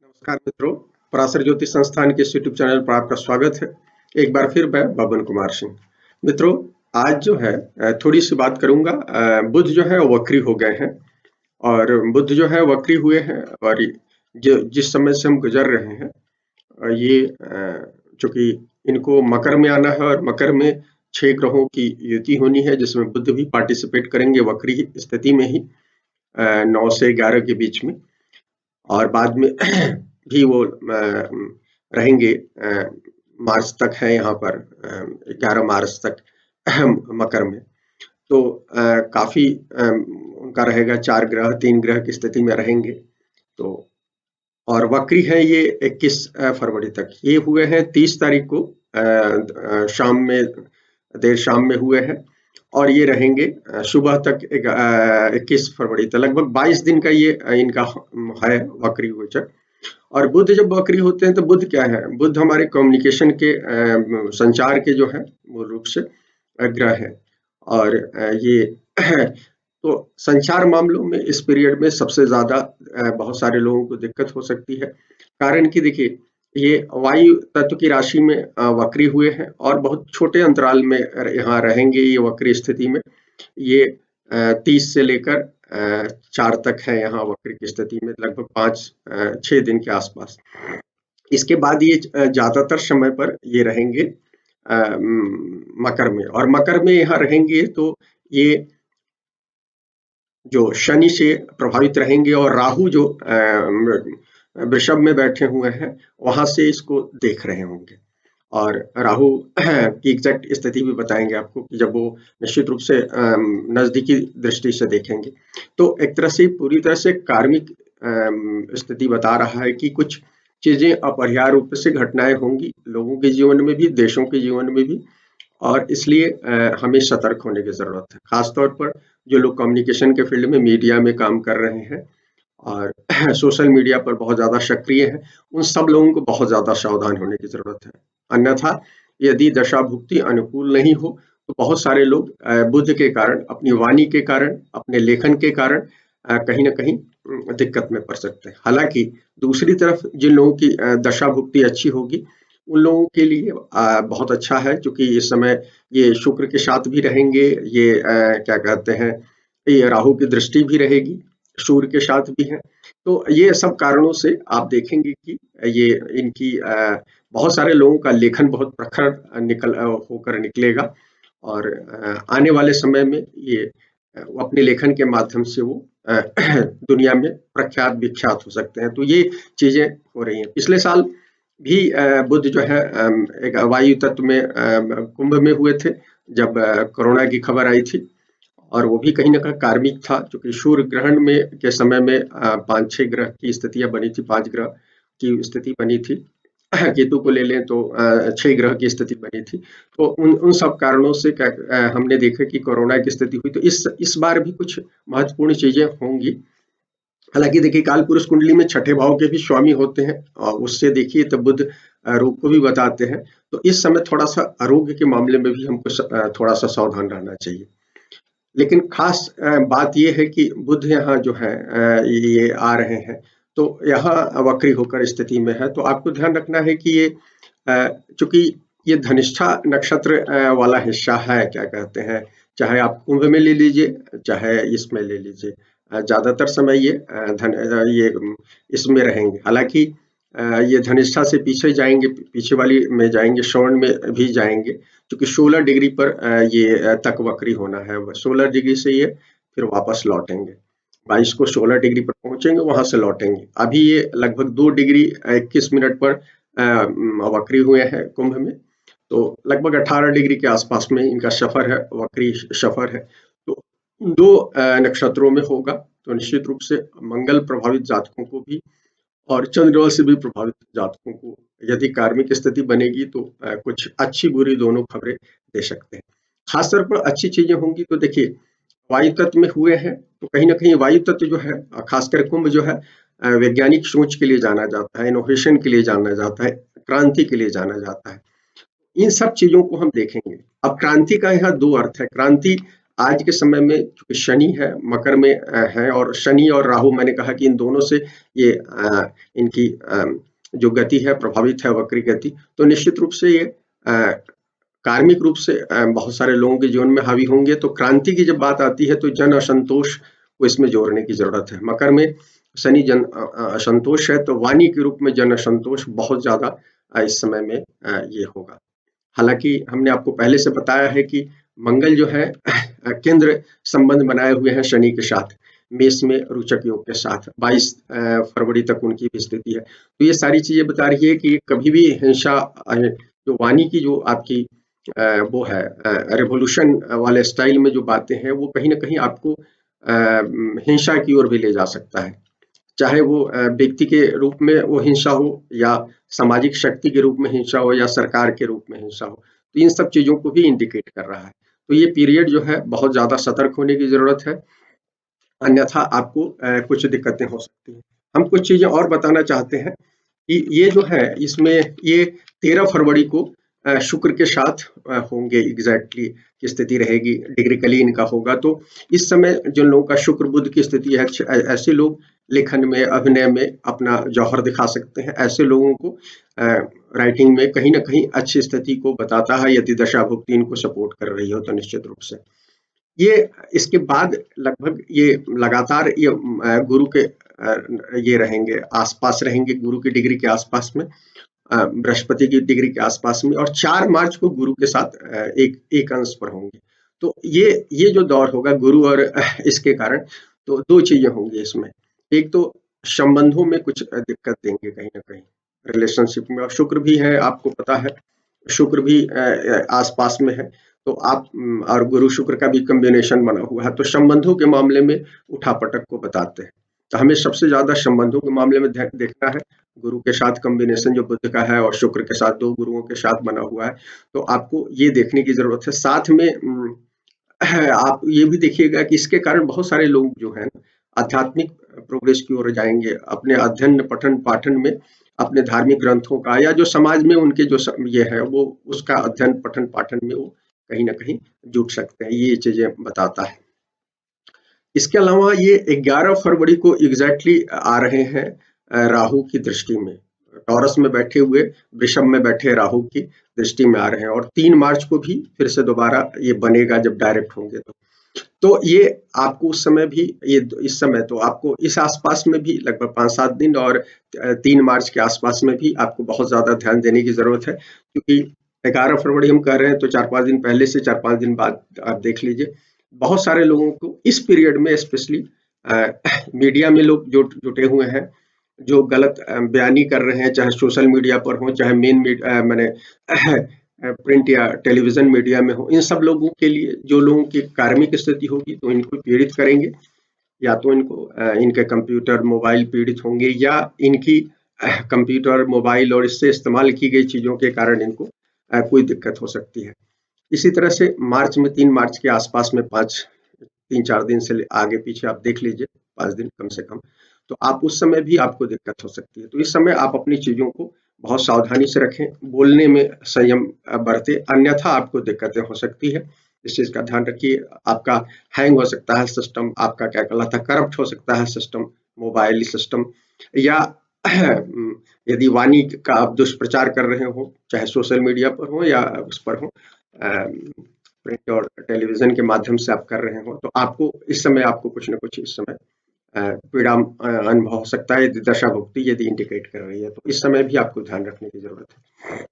नमस्कार मित्रों, पराशर ज्योतिष संस्थान के इस यूट्यूब चैनल पर आपका स्वागत है। एक बार फिर मैं बबन कुमार सिंह। मित्रों, आज जो है थोड़ी सी बात करूंगा। बुध जो है वो वक्री हो गए हैं और बुध जो है वक्री हुए हैं और जो जिस समय से हम गुजर रहे हैं ये चूंकि इनको मकर में आना है और मकर में 6 ग्रहों की युति होनी है जिसमें बुध भी पार्टिसिपेट करेंगे वक्री स्थिति में ही 9 से 11 के बीच में, और बाद में भी वो रहेंगे। मार्च तक है यहाँ पर, 11 मार्च तक मकर में। तो काफी उनका रहेगा, 4 ग्रह 3 ग्रह की स्थिति में रहेंगे। तो और वक्री है ये 21 फरवरी तक। ये हुए हैं 30 तारीख को शाम में, देर शाम में हुए हैं और ये रहेंगे सुबह तक 21 फरवरी तक। लगभग 22 दिन का ये इनका है वक्री गोचर। और बुध जब वक्री होते हैं तो बुध क्या है? बुध हमारे कम्युनिकेशन के संचार के जो है मूल रूप से ग्रह है। और ये तो संचार मामलों में इस पीरियड में सबसे ज्यादा बहुत सारे लोगों को दिक्कत हो सकती है। कारण कि देखिए, ये वायु तत्व की राशि में वक्री हुए हैं और बहुत छोटे अंतराल में यहाँ रहेंगे। ये वक्री स्थिति में ये 30 से लेकर 4 तक है यहाँ वक्री की स्थिति में, लगभग 5-6 दिन के आसपास। इसके बाद ये ज्यादातर समय पर ये रहेंगे मकर में, और मकर में यहाँ रहेंगे तो ये जो शनि से प्रभावित रहेंगे और राहु जो वृषभ में बैठे हुए हैं वहां से इसको देख रहे होंगे। और राहु की एग्जैक्ट स्थिति भी बताएंगे आपको कि जब वो निश्चित रूप से नजदीकी दृष्टि से देखेंगे तो एक तरह से पूरी तरह से कार्मिक स्थिति बता रहा है कि कुछ चीजें अपरिहार्य रूप से घटनाएं होंगी लोगों के जीवन में भी, देशों के जीवन में भी। और इसलिए हमें सतर्क होने की जरूरत है, खासतौर पर जो लोग कम्युनिकेशन के फील्ड में, मीडिया में काम कर रहे हैं और सोशल मीडिया पर बहुत ज्यादा सक्रिय है, उन सब लोगों को बहुत ज्यादा सावधान होने की जरूरत है। अन्यथा यदि दशा भुक्ति अनुकूल नहीं हो तो बहुत सारे लोग बुध के कारण, अपनी वाणी के कारण, अपने लेखन के कारण कहीं ना कहीं दिक्कत में पड़ सकते हैं। हालांकि दूसरी तरफ जिन लोगों की दशा भुक्ति अच्छी होगी उन लोगों के लिए बहुत अच्छा है, क्योंकि इस समय ये शुक्र के साथ भी रहेंगे। ये क्या कहते हैं, ये राहु की दृष्टि भी रहेगी, सूर्य के साथ भी है। तो ये सब कारणों से आप देखेंगे कि ये इनकी बहुत सारे लोगों का लेखन बहुत प्रखर होकर निकलेगा और आने वाले समय में ये वो अपने लेखन के माध्यम से वो दुनिया में प्रख्यात विख्यात हो सकते हैं। तो ये चीजें हो रही हैं। पिछले साल भी बुध जो है एक वायु तत्व में कुंभ में हुए थे जब कोरोना की खबर आई थी, और वो भी कहीं ना कहीं कार्मिक था, क्योंकि सूर्य ग्रहण में के समय में 5-6 ग्रह की स्थितियां बनी थी, 5 ग्रह की स्थिति बनी थी। केतु को ले लें तो 6 ग्रह की स्थिति बनी थी। तो उन उन सब कारणों से हमने देखा कि कोरोना की स्थिति हुई। तो इस बार भी कुछ महत्वपूर्ण चीजें होंगी। हालांकि देखिए, काल पुरुष कुंडली में छठे भाव के भी स्वामी होते हैं और उससे देखिए तो बुध रोग को भी बताते हैं। तो इस समय थोड़ा सा आरोग्य के मामले में भी हमको थोड़ा सा सावधान रहना चाहिए। लेकिन खास बात ये है कि बुध यहाँ जो है ये आ रहे हैं तो यहाँ वक्री होकर स्थिति में है। तो आपको ध्यान रखना है कि ये चूंकि ये धनिष्ठा नक्षत्र वाला हिस्सा है, क्या कहते हैं, चाहे आप कुंभ में ले लीजिए चाहे इसमें ले लीजिए, ज्यादातर समय ये इसमें रहेंगे। हालांकि ये धनिष्ठा से पीछे जाएंगे, पीछे वाली में जाएंगे, श्रवण में भी जाएंगे, क्योंकि 16 डिग्री पर ये तक वक्री होना है। 16 डिग्री से ये फिर वापस लौटेंगे, 22 को 16 डिग्री पर पहुंचेंगे, वहां से लौटेंगे। अभी ये लगभग 2 डिग्री 21 मिनट पर वक्री हुए हैं कुंभ में। तो लगभग 18 डिग्री के आसपास में इनका सफर है, वक्री सफर है। तो 2 नक्षत्रों में होगा। तो निश्चित रूप से मंगल प्रभावित जातकों को भी और चंद्रमा से भी प्रभावित जातकों को यदि कार्मिक स्थिति बनेगी तो कुछ अच्छी बुरी दोनों खबरें दे सकते हैं। खासतौर पर अच्छी चीजें होंगी तो देखिए, वायु तत्व में हुए हैं तो कहीं ना कहीं वायु तत्व जो है, खासकर कुंभ जो है, वैज्ञानिक सोच के लिए जाना जाता है, इनोवेशन के लिए जाना जाता है, क्रांति के लिए जाना जाता है। इन सब चीजों को हम देखेंगे। अब क्रांति का यहाँ 2 अर्थ है। क्रांति आज के समय में चूंकि शनि है मकर में है, और शनि और राहु मैंने कहा कि इन दोनों से ये इनकी जो गति है प्रभावित है, वक्री गति, तो निश्चित रूप से ये कार्मिक रूप से बहुत सारे लोगों के जीवन में हावी होंगे। तो क्रांति की जब बात आती है तो जन असंतोष को इसमें जोड़ने की जरूरत है। मकर में शनि जन असंतोष है, तो वाणी के रूप में जन असंतोष बहुत ज्यादा इस समय में ये होगा। हालांकि हमने आपको पहले से बताया है कि मंगल जो है केंद्र संबंध बनाए हुए हैं शनि के साथ, मेष में रोचक योग के साथ 22 फरवरी तक उनकी भी स्थिति है। तो ये सारी चीजें बता रही है कि कभी भी हिंसा, जो वाणी की जो आपकी वो है रेवोल्यूशन वाले स्टाइल में जो बातें हैं, वो कहीं ना कहीं आपको हिंसा की ओर भी ले जा सकता है। चाहे वो व्यक्ति के रूप में वो हिंसा हो, या सामाजिक शक्ति के रूप में हिंसा हो, या सरकार के रूप में हिंसा हो, तो इन सब चीजों को भी इंडिकेट कर रहा है। तो ये पीरियड जो है बहुत ज्यादा सतर्क होने की जरूरत है, अन्यथा आपको कुछ दिक्कतें हो सकती हैं। हम कुछ चीजें और बताना चाहते हैं कि ये जो है इसमें ये 13 फरवरी को शुक्र के साथ होंगे, एग्जैक्टली की स्थिति रहेगी, डिग्रिकली इनका होगा। तो इस समय जिन लोगों का शुक्र बुध की स्थिति है, ऐसे लोग लेखन में, अभिनय में अपना जौहर दिखा सकते हैं। ऐसे लोगों को राइटिंग में कहीं ना कहीं अच्छी स्थिति को बताता है, यदि दशा भुक्ति इनको सपोर्ट कर रही हो तो निश्चित रूप से। ये इसके बाद लगभग ये लगातार ये गुरु के ये रहेंगे, आसपास रहेंगे, गुरु की डिग्री के आसपास में, बृहस्पति की डिग्री के आसपास में, और 4 मार्च को गुरु के साथ एक अंश पर होंगे। तो ये जो दौर होगा गुरु और इसके कारण, तो 2 चीजें होंगी इसमें। एक तो संबंधों में कुछ दिक्कत देंगे कहीं ना कहीं, रिलेशनशिप में, और शुक्र भी है, आपको पता है शुक्र भी आसपास में है, तो आप और गुरु शुक्र का भी कॉम्बिनेशन बना हुआ है, तो संबंधों के मामले में उठापटक को बताते हैं। तो हमें सबसे ज्यादा संबंधों के मामले में देखना है। गुरु के साथ कॉम्बिनेशन जो बुध का है और शुक्र के साथ 2 गुरुओं के साथ बना हुआ है, तो आपको ये देखने की जरूरत है। साथ में आप ये भी देखिएगा कि इसके कारण बहुत सारे लोग जो हैं आध्यात्मिक प्रोग्रेस की ओर जाएंगे, अपने अध्ययन पठन पाठन में, अपने धार्मिक ग्रंथों का, या जो समाज में उनके जो ये है वो उसका अध्ययन पठन पाठन में वो कहीं ना कहीं जुट सकते हैं, ये चीजें बताता है। इसके अलावा ये 11 फरवरी को एग्जैक्टली आ रहे हैं राहु की दृष्टि में, टॉरस में बैठे हुए वृषभ में बैठे राहु की दृष्टि में आ रहे हैं, और 3 मार्च को भी फिर से दोबारा ये बनेगा जब डायरेक्ट होंगे। तो ये आपको उस समय भी, ये इस समय तो आपको इस आसपास में भी लगभग 5-7 दिन, और 3 मार्च के आसपास में भी आपको बहुत ज्यादा ध्यान देने की जरूरत है, क्योंकि 11 फरवरी हम कह रहे हैं तो 4-5 दिन पहले से 4-5 दिन बाद आप देख लीजिए, बहुत सारे लोगों को इस पीरियड में स्पेशली मीडिया में लोग जुटे हुए हैं, जो गलत बयानी कर रहे हैं, चाहे सोशल मीडिया पर हो, चाहे मैंने प्रिंट या टेलीविजन मीडिया में हो, इन सब लोगों के लिए, जो लोगों की कार्मिक स्थिति होगी तो इनको पीड़ित करेंगे, या तो इनको इनके कंप्यूटर मोबाइल पीड़ित होंगे, या इनकी कंप्यूटर मोबाइल और इससे इस्तेमाल की गई चीजों के कारण इनको कोई दिक्कत हो सकती है। इसी तरह से मार्च में 3 मार्च के आसपास में 3-4 दिन से आगे पीछे आप देख लीजिए, 5 दिन कम से कम, तो आप उस समय भी आपको दिक्कत हो सकती है। तो इस समय आप अपनी चीजों को बहुत सावधानी से रखें, बोलने में संयम बरतें, अन्यथा आपको दिक्कतें हो सकती है। इस चीज का ध्यान रखिए। आपका हैंग हो सकता है सिस्टम, आपका क्या कहलाता है करप्ट हो सकता है सिस्टम, मोबाइल सिस्टम, या यदि वाणी का आप दुष्प्रचार कर रहे हो, चाहे सोशल मीडिया पर हो या उस पर हो, प्रिंट और टेलीविजन के माध्यम से आप कर रहे हो, तो आपको इस समय आपको कुछ न कुछ इस समय पीड़ा अनुभव हो सकता है, यदि दशा भुक्ति यदि इंडिकेट कर रही है, तो इस समय भी आपको ध्यान रखने की जरूरत है।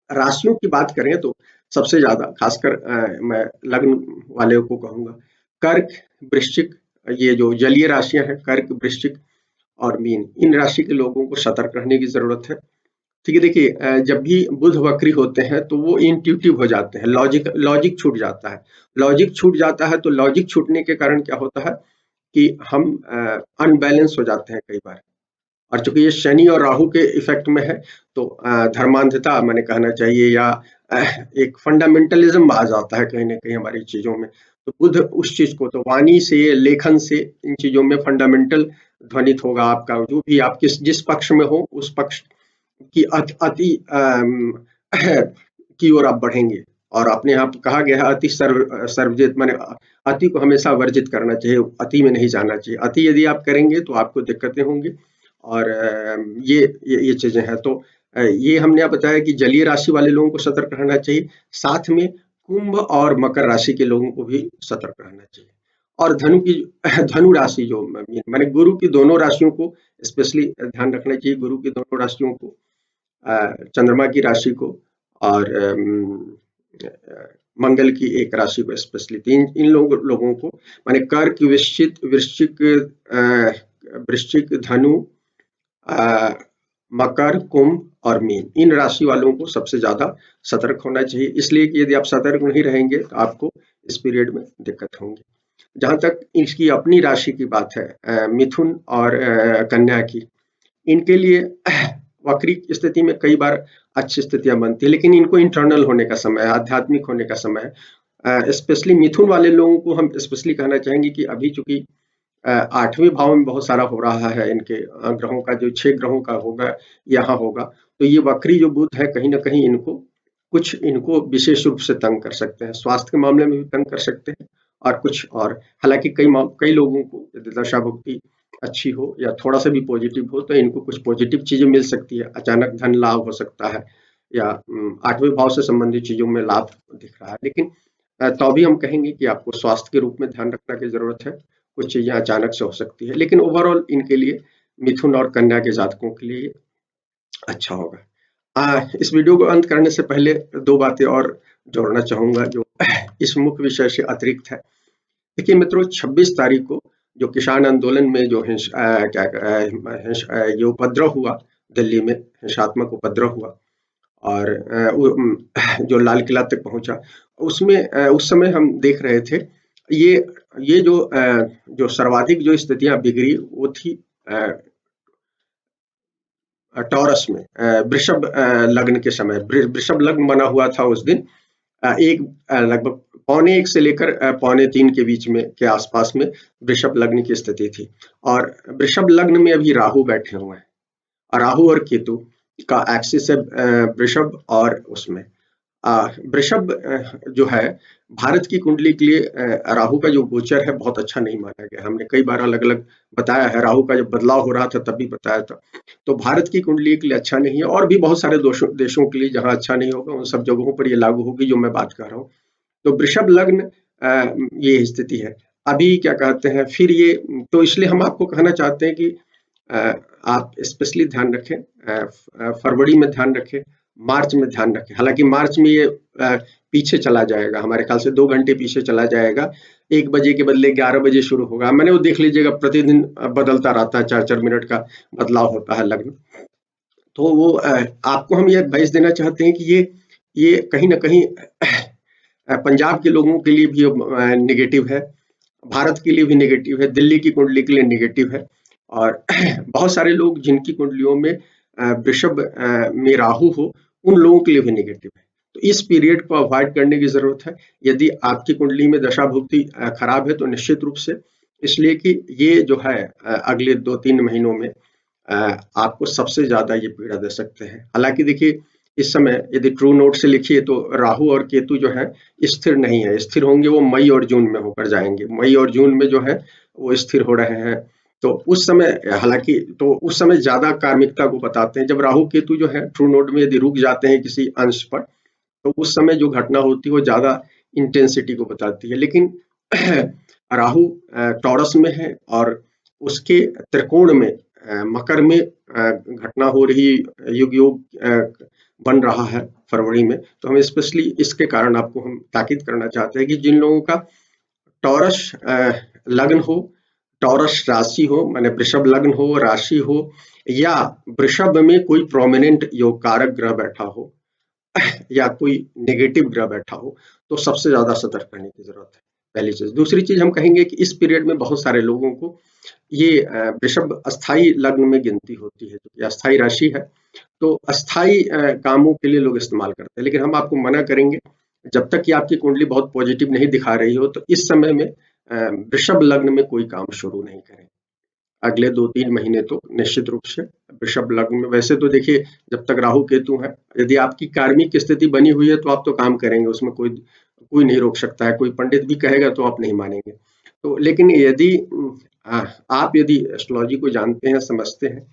राशियों की बात करें तो सबसे ज्यादा खासकर मैं लग्न वाले को कहूंगा, कर्क, वृश्चिक, ये जो जलीय राशियां हैं, कर्क, वृश्चिक और मीन, इन राशि के लोगों को सतर्क रहने की जरूरत है। ठीक है, देखिए जब भी बुध वक्री होते हैं तो वो इंट्यूटिव हो जाते हैं, लॉजिक छूट जाता है। लॉजिक छूट जाता है तो लॉजिक छूटने के कारण क्या होता है कि हम अनबैलेंस हो जाते हैं कई बार, और चूंकि ये शनि और राहु के इफेक्ट में है, तो धर्मांधता मैंने कहना चाहिए, या एक फंडामेंटलिज्म आ जाता है कहीं ना कहीं हमारी चीजों में। तो बुध उस चीज को, तो वाणी से, लेखन से, इन चीजों में फंडामेंटल ध्वनित होगा आपका, जो भी आप जिस पक्ष में हो उस पक्ष की अति की ओर आप बढ़ेंगे, और अपने आप कहा गया है अति सर्वजित, माने अति को हमेशा वर्जित करना चाहिए, अति में नहीं जाना चाहिए। अति यदि आप करेंगे तो आपको दिक्कतें होंगी और ये चीज़ें हैं। तो ये हमने अब बताया कि जलीय राशि वाले लोगों को सतर्क रहना चाहिए, साथ में कुंभ और मकर राशि के लोगों को भी सतर्क रहना चाहिए। और धनु राशि जो माने गुरु की दोनों राशियों को स्पेशली ध्यान रखना चाहिए, गुरु की दोनों राशियों को, चंद्रमा की राशि को और मंगल की एक राशि को स्पेशली, इन लोगों को माने कर्क, वृश्चिक, धनु, मकर, कुंभ और मीन, इन राशि वालों को सबसे ज्यादा सतर्क होना चाहिए, इसलिए कि यदि आप सतर्क नहीं रहेंगे तो आपको इस पीरियड में दिक्कत होंगी। जहां तक इसकी अपनी राशि की बात है, मिथुन और कन्या की, इनके लिए वक्री स्थिति में कई बार अच्छी स्थितियां बनती है, लेकिन इनको इंटरनल होने का समय है, आध्यात्मिक होने का समय है। स्पेशली मिथुन वाले लोगों को हम स्पेशली कहना चाहेंगे कि अभी चूंकि 8वें भाव में बहुत सारा हो रहा है, इनके ग्रहों का जो 6 ग्रहों का होगा यहाँ होगा, तो ये वक्री जो बुध है कहीं ना कहीं इनको विशेष रूप से तंग कर सकते हैं, स्वास्थ्य के मामले में भी तंग कर सकते हैं और कुछ और। हालांकि कई लोगों को यदि दशा भुक्ति अच्छी हो या थोड़ा सा भी पॉजिटिव हो तो इनको कुछ पॉजिटिव चीजें मिल सकती है, अचानक धन लाभ हो सकता है या 8वें भाव से संबंधित चीजों में लाभ दिख रहा है। लेकिन तो भी हम कहेंगे कि आपको स्वास्थ्य के रूप में ध्यान रखने की जरूरत है, कुछ चीजें अचानक से हो सकती है, लेकिन ओवरऑल इनके लिए मिथुन और कन्या के जातकों के लिए अच्छा होगा। इस वीडियो को अंत करने से पहले 2 बातें और जोड़ना चाहूंगा जो इस मुख्य विषय से अतिरिक्त है। देखिए मित्रों, 26 तारीख को जो किसान आंदोलन में जो ये उपद्रव हुआ, दिल्ली में हिंसात्मक उपद्रव हुआ और जो लाल किला तक पहुंचा, उसमें उस समय हम देख रहे थे ये जो सर्वाधिक जो स्थितियां बिगड़ी वो थी टॉरस में, वृषभ लग्न के समय। वृषभ लग्न बना हुआ था उस दिन, लगभग 2:45 से लेकर 2:45 के बीच में के आसपास में वृषभ लग्न की स्थिति थी और वृषभ लग्न में अभी राहु बैठे हुए हैं और राहु और केतु का एक्सिस है वृषभ, और उसमें वृषभ जो है भारत की कुंडली के लिए राहु का जो गोचर है बहुत अच्छा नहीं माना गया। हमने कई बार अलग अलग बताया है, राहु का जब बदलाव हो रहा था तब भी बताया था। तो भारत की कुंडली के लिए अच्छा नहीं है और भी बहुत सारे देशों के लिए जहां अच्छा नहीं होगा उन सब जगहों पर ये लागू होगी जो मैं बात कर रहा हूँ। तो वृषभ लग्न ये स्थिति है अभी, क्या कहते हैं फिर ये, तो इसलिए हम आपको कहना चाहते हैं कि आप स्पेशली ध्यान रखें, फरवरी में ध्यान रखें, मार्च में ध्यान रखें। हालांकि मार्च में ये पीछे चला जाएगा, हमारे ख्याल से 2 घंटे पीछे चला जाएगा, 1 बजे के बदले 11 बजे शुरू होगा। मैंने वो देख लीजिएगा, प्रतिदिन बदलता रहता है, 4-4 मिनट का बदलाव होता है लग्न। तो वो आपको हम ये एडवाइस देना चाहते हैं कि ये कहीं ना कहीं पंजाब के लोगों के लिए भी नेगेटिव है, भारत के लिए भी नेगेटिव है, दिल्ली की कुंडली के लिए नेगेटिव है और बहुत सारे लोग जिनकी कुंडलियों में वृषभ में राहु हो उन लोगों के लिए भी नेगेटिव है। तो इस पीरियड को अवॉइड करने की जरूरत है यदि आपकी कुंडली में दशा भुक्ति खराब है तो निश्चित रूप से, इसलिए कि ये जो है अगले 2-3 महीनों में आपको सबसे ज्यादा ये पीड़ा दे सकते हैं। हालांकि देखिए इस समय यदि ट्रू नोट से लिखिए तो राहु और केतु जो है स्थिर नहीं है, स्थिर होंगे वो मई और जून में होकर जाएंगे, मई और जून में जो है वो स्थिर हो रहे हैं। तो उस समय हालांकि तो उस समय ज्यादा कार्मिकता को बताते हैं, जब राहु केतु जो है ट्रू नोट में यदि रुक जाते हैं किसी अंश पर तो उस समय जो घटना होती है वो ज्यादा इंटेंसिटी को बताती है। लेकिन राहु टॉरस में है और उसके त्रिकोण में मकर में घटना हो रही, युग बन रहा है फरवरी में। तो हम स्पेशली इसके कारण आपको हम ताकीद करना चाहते हैं कि जिन लोगों का टॉरस लग्न हो, टॉरस राशि हो, माने वृषभ लग्न हो, राशि हो, या वृषभ में कोई प्रोमिनेंट योग कारक ग्रह बैठा हो या कोई नेगेटिव ग्रह बैठा हो, तो सबसे ज्यादा सतर्क रहने की जरूरत है, पहली चीज। दूसरी चीज हम कहेंगे कि इस पीरियड में बहुत सारे लोगों को ये वृषभ अस्थाई लग्न में गिनती होती है, जो अस्थाई राशि है, तो अस्थाई कामों के लिए लोग इस्तेमाल करते हैं। लेकिन हम आपको मना करेंगे, जब तक कि आपकी कुंडली बहुत पॉजिटिव नहीं दिखा रही हो तो इस समय में वृषभ लग्न में कोई काम शुरू नहीं करें, अगले 2-3 महीने तो निश्चित रूप से वृषभ लग्न में। वैसे तो देखिए जब तक राहु केतु है, यदि आपकी कार्मिक स्थिति बनी हुई है तो आप तो काम करेंगे, उसमें कोई कोई नहीं रोक सकता है, कोई पंडित भी कहेगा तो आप नहीं मानेंगे। तो लेकिन यदि आप यदि एस्ट्रोलॉजी को जानते हैं, समझते हैं,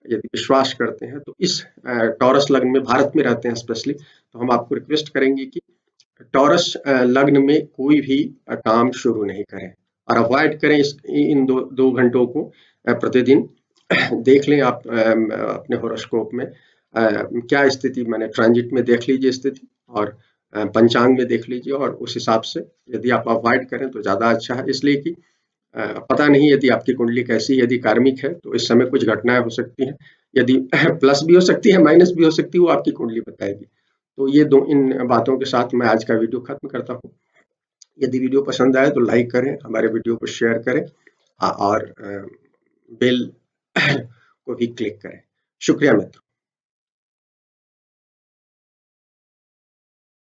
यदि विश्वास करते हैं, तो इस टॉरस लग्न में भारत में रहते हैं स्पेशली, तो हम आपको रिक्वेस्ट करेंगे कि टॉरस लग्न में कोई भी काम शुरू नहीं करें और अवॉइड करें इन 2 घंटों को प्रतिदिन। देख लें आप अपने होरोस्कोप में क्या स्थिति, माने ट्रांजिट में देख लीजिए स्थिति, और पंचांग में देख लीजिए, और उस हिसाब से यदि आप अवॉइड करें तो ज़्यादा अच्छा है। इसलिए कि पता नहीं यदि आपकी कुंडली कैसी, यदि कार्मिक है तो इस समय कुछ घटनाएं हो सकती हैं, यदि प्लस भी हो सकती है, माइनस भी हो सकती है, वो आपकी कुंडली बताएगी। तो ये इन बातों के साथ मैं आज का वीडियो खत्म करता हूँ। यदि वीडियो पसंद आए तो लाइक करें, हमारे वीडियो को शेयर करें, और बेल को भी क्लिक करें। शुक्रिया मित्रों।